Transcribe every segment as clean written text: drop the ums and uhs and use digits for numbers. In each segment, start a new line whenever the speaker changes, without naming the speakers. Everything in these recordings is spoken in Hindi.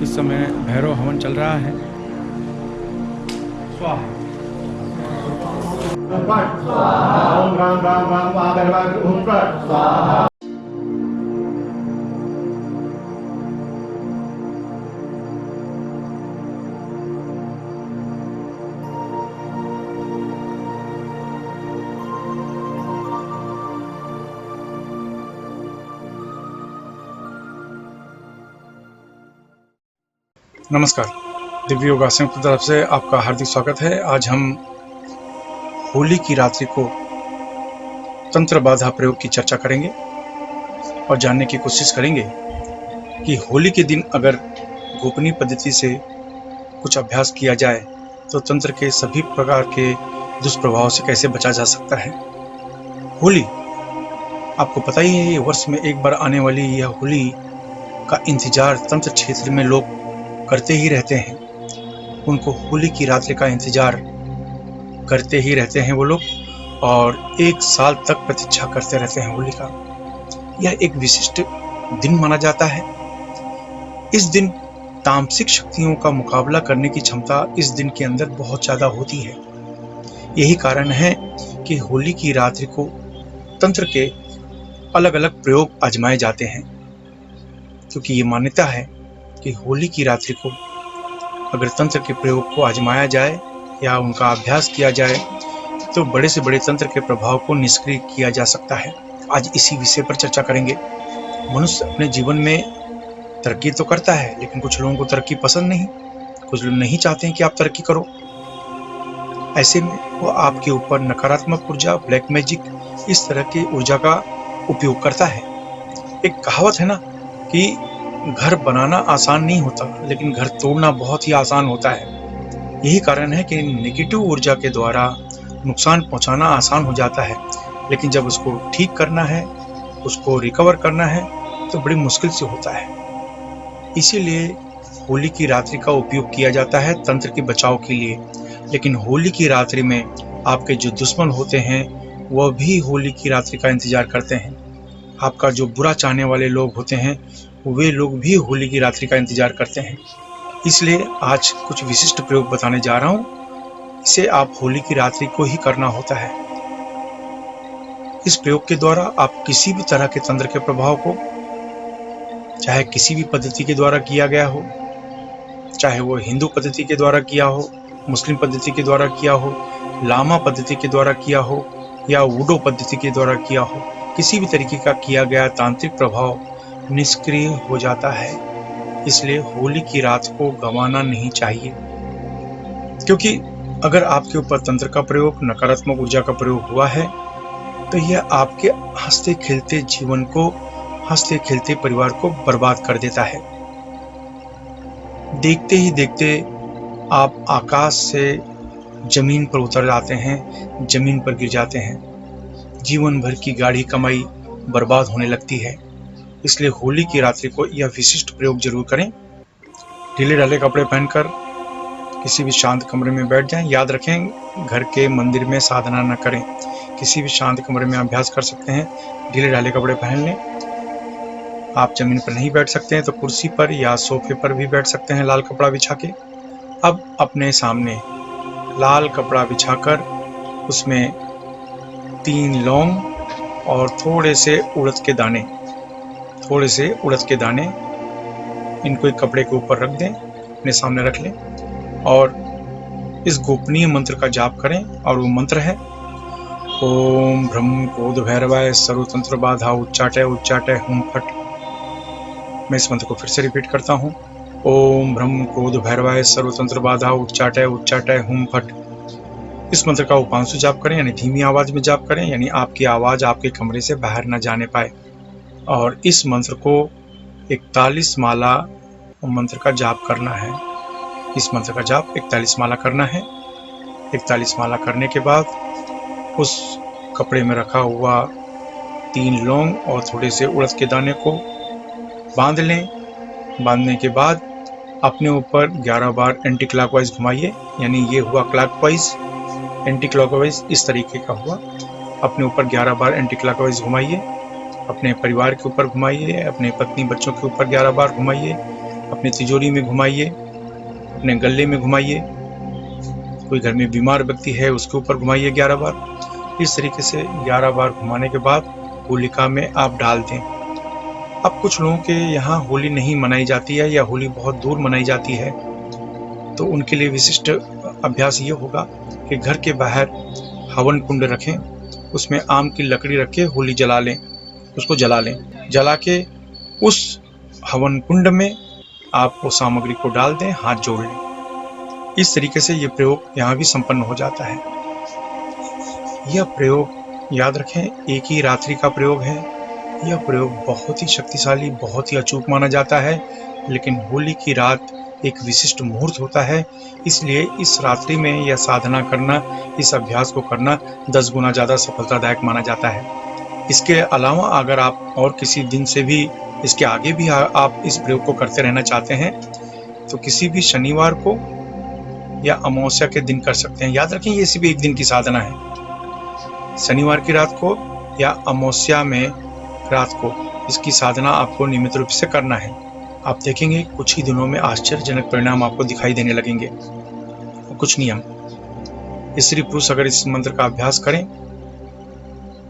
इस समय भैरव हवन चल रहा है। स्वाहा।
ओम राम राम राम भैरवाय ओम स्वाहा।
नमस्कार, दिव्य योगासन की तरफ से आपका हार्दिक स्वागत है। आज हम होली की रात्रि को तंत्र बाधा प्रयोग की चर्चा करेंगे और जानने की कोशिश करेंगे कि होली के दिन अगर गोपनीय पद्धति से कुछ अभ्यास किया जाए तो तंत्र के सभी प्रकार के दुष्प्रभाव से कैसे बचा जा सकता है। होली आपको पता ही है, वर्ष में एक बार आने वाली यह होली का इंतजार तंत्र क्षेत्र में लोग करते ही रहते हैं। उनको होली की रात्रि का इंतजार करते ही रहते हैं वो लोग, और एक साल तक प्रतीक्षा करते रहते हैं होली का। यह एक विशिष्ट दिन माना जाता है। इस दिन तामसिक शक्तियों का मुकाबला करने की क्षमता इस दिन के अंदर बहुत ज्यादा होती है। यही कारण है कि होली की रात्रि को तंत्र के अलग अलग प्रयोग आजमाए जाते हैं, क्योंकि ये मान्यता है कि होली की रात्रि को अगर तंत्र के प्रयोग को आजमाया जाए या उनका अभ्यास किया जाए तो बड़े से बड़े तंत्र के प्रभाव को निष्क्रिय किया जा सकता है। आज इसी विषय पर चर्चा करेंगे। मनुष्य अपने जीवन में तरक्की तो करता है, लेकिन कुछ लोगों को तरक्की पसंद नहीं। कुछ लोग नहीं चाहते हैं कि आप तरक्की करो। ऐसे में वो आपके ऊपर नकारात्मक ऊर्जा, ब्लैक मैजिक, इस तरह की ऊर्जा का उपयोग करता है। एक कहावत है ना कि घर बनाना आसान नहीं होता, लेकिन घर तोड़ना बहुत ही आसान होता है। यही कारण है कि नेगेटिव ऊर्जा के द्वारा नुकसान पहुंचाना आसान हो जाता है, लेकिन जब उसको ठीक करना है, उसको रिकवर करना है, तो बड़ी मुश्किल से होता है। इसीलिए होली की रात्रि का उपयोग किया जाता है तंत्र के बचाव के लिए। लेकिन होली की रात्रि में आपके जो दुश्मन होते हैं वह भी होली की रात्रि का इंतजार करते हैं। आपका जो बुरा चाहने वाले लोग होते हैं वे लोग भी होली की रात्रि का इंतजार करते हैं। इसलिए आज कुछ विशिष्ट प्रयोग बताने जा रहा हूं। इसे आप होली की रात्रि को ही करना होता है। इस प्रयोग के द्वारा आप किसी भी तरह के तंत्र के प्रभाव को, चाहे किसी भी पद्धति के द्वारा किया गया हो, चाहे वो हिंदू पद्धति के द्वारा किया हो, मुस्लिम पद्धति के द्वारा किया हो, लामा पद्धति के द्वारा किया हो या वुडो पद्धति के द्वारा किया हो, किसी भी तरीके का किया गया तांत्रिक प्रभाव निष्क्रिय हो जाता है। इसलिए होली की रात को गंवाना नहीं चाहिए, क्योंकि अगर आपके ऊपर तंत्र का प्रयोग, नकारात्मक ऊर्जा का प्रयोग हुआ है तो यह आपके हंसते खेलते जीवन को, हंसते खेलते परिवार को बर्बाद कर देता है। देखते ही देखते आप आकाश से जमीन पर उतर जाते हैं, जमीन पर गिर जाते हैं। जीवन भर की गाढ़ी कमाई बर्बाद होने लगती है। इसलिए होली की रात्रि को यह विशिष्ट प्रयोग जरूर करें। ढीले ढाले कपड़े पहनकर किसी भी शांत कमरे में बैठ जाएं। याद रखें, घर के मंदिर में साधना न करें। किसी भी शांत कमरे में अभ्यास कर सकते हैं। ढीले ढाले कपड़े पहन लें। आप जमीन पर नहीं बैठ सकते हैं तो कुर्सी पर या सोफे पर भी बैठ सकते हैं, लाल कपड़ा बिछा के। अब अपने सामने लाल कपड़ा बिछाकर उसमें 3 लौंग और थोड़े से उड़द के दाने इनको एक कपड़े के ऊपर रख दें, अपने सामने रख लें और इस गोपनीय मंत्र का जाप करें। और वो मंत्र है ओम ब्रह्म क्रोध भैरवाय सर्वतंत्र बाधा उच्चाटय उच्चाटय हुम फट। मैं इस मंत्र को फिर से रिपीट करता हूँ। ओम ब्रह्म क्रोध भैरवाय सर्वतंत्र बाधा उच्चाटय उच्चाटय हुम फट। इस मंत्र का उपांशु जाप करें, यानी धीमी आवाज में जाप करें, यानी आपकी आवाज आपके कमरे से बाहर न जाने पाए। और इस मंत्र को 41 माला मंत्र का जाप करना है। इस मंत्र का जाप 41 माला करना है। 41 माला करने के बाद उस कपड़े में रखा हुआ 3 लौंग और थोड़े से उड़द के दाने को बांध लें। बांधने के बाद अपने ऊपर 11 बार एंटी क्लॉकवाइज घुमाइए, यानी ये हुआ क्लॉकवाइज, एंटी क्लॉकवाइज इस तरीके का हुआ। अपने ऊपर 11 बार एंटी क्लॉकवाइज घुमाइए, अपने परिवार के ऊपर घुमाइए, अपने पत्नी बच्चों के ऊपर 11 बार घुमाइए, अपनी तिजोरी में घुमाइए, अपने गले में घुमाइए, कोई घर में बीमार व्यक्ति है उसके ऊपर घुमाइए 11 बार। इस तरीके से 11 बार घुमाने के बाद होलिका में आप डाल दें। अब कुछ लोगों के यहाँ होली नहीं मनाई जाती है या होली बहुत दूर मनाई जाती है, तो उनके लिए विशिष्ट अभ्यास ये होगा कि घर के बाहर हवन कुंड रखें, उसमें आम की लकड़ी रख के होली जला लें, उसको जला लें। जला के उस हवन कुंड में आप वो सामग्री को डाल दें, हाथ जोड़ लें। इस तरीके से ये प्रयोग यहाँ भी संपन्न हो जाता है। यह प्रयोग याद रखें एक ही रात्रि का प्रयोग है। यह प्रयोग बहुत ही शक्तिशाली, बहुत ही अचूक माना जाता है, लेकिन होली की रात एक विशिष्ट मुहूर्त होता है, इसलिए इस रात्रि में यह साधना करना, इस अभ्यास को करना 10 गुना ज़्यादा सफलतादायक माना जाता है। इसके अलावा अगर आप और किसी दिन से भी, इसके आगे भी आप इस प्रयोग को करते रहना चाहते हैं, तो किसी भी शनिवार को या अमावस्या के दिन कर सकते हैं। याद रखें ये सिर्फ एक दिन की साधना है। शनिवार की रात को या अमावस्या में रात को इसकी साधना आपको नियमित रूप से करना है। आप देखेंगे कुछ ही दिनों में आश्चर्यजनक परिणाम आपको दिखाई देने लगेंगे। कुछ नियम, स्त्री पुरुष अगर इस मंत्र का अभ्यास करें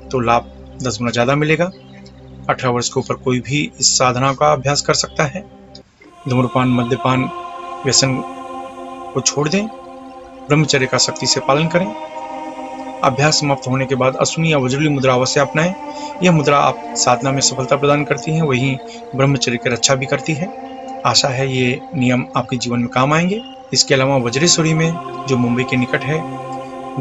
तो लाभ 10 गुना ज़्यादा मिलेगा। 18 वर्ष के ऊपर कोई भी इस साधना का अभ्यास कर सकता है। धूम्रपान, मद्यपान, व्यसन को छोड़ दें, ब्रह्मचर्य का सख्ती से पालन करें। अभ्यास समाप्त होने के बाद अश्विनी या वज्रली मुद्रा अवश्य अपनाएं। यह मुद्रा आप साधना में सफलता प्रदान करती है, वहीं ब्रह्मचर्य की रक्षा भी करती है। आशा है ये नियम आपके जीवन में काम आएंगे। इसके अलावा वज्रेश्वरी में, जो मुंबई के निकट है,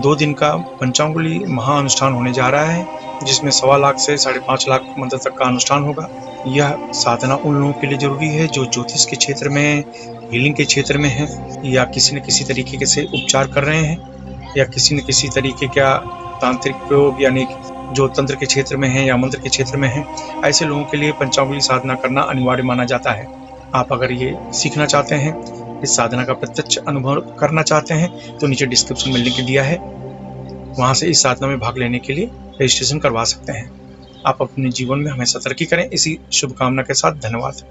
2 दिन का पंचांगुली महाअनुष्ठान होने जा रहा है, जिसमें 1.25 लाख से 5.5 लाख मंत्र तक का अनुष्ठान होगा। यह साधना उन लोगों के लिए जरूरी है जो ज्योतिष के क्षेत्र में, हीलिंग के क्षेत्र में है, या किसी न किसी तरीके से उपचार कर रहे हैं, या किसी न किसी तरीके का तांत्रिक प्रयोग यानी जो तंत्र के क्षेत्र में है या मंत्र के क्षेत्र में है। ऐसे लोगों के लिए पंचांगुली साधना करना अनिवार्य माना जाता है। आप अगर ये सीखना चाहते हैं, इस साधना का प्रत्यक्ष अनुभव करना चाहते हैं, तो नीचे डिस्क्रिप्शन में लिंक दिया है, वहाँ से इस साधना में भाग लेने के लिए रजिस्ट्रेशन करवा सकते हैं। आप अपने जीवन में हमेशा तरक्की करें, इसी शुभकामना के साथ धन्यवाद।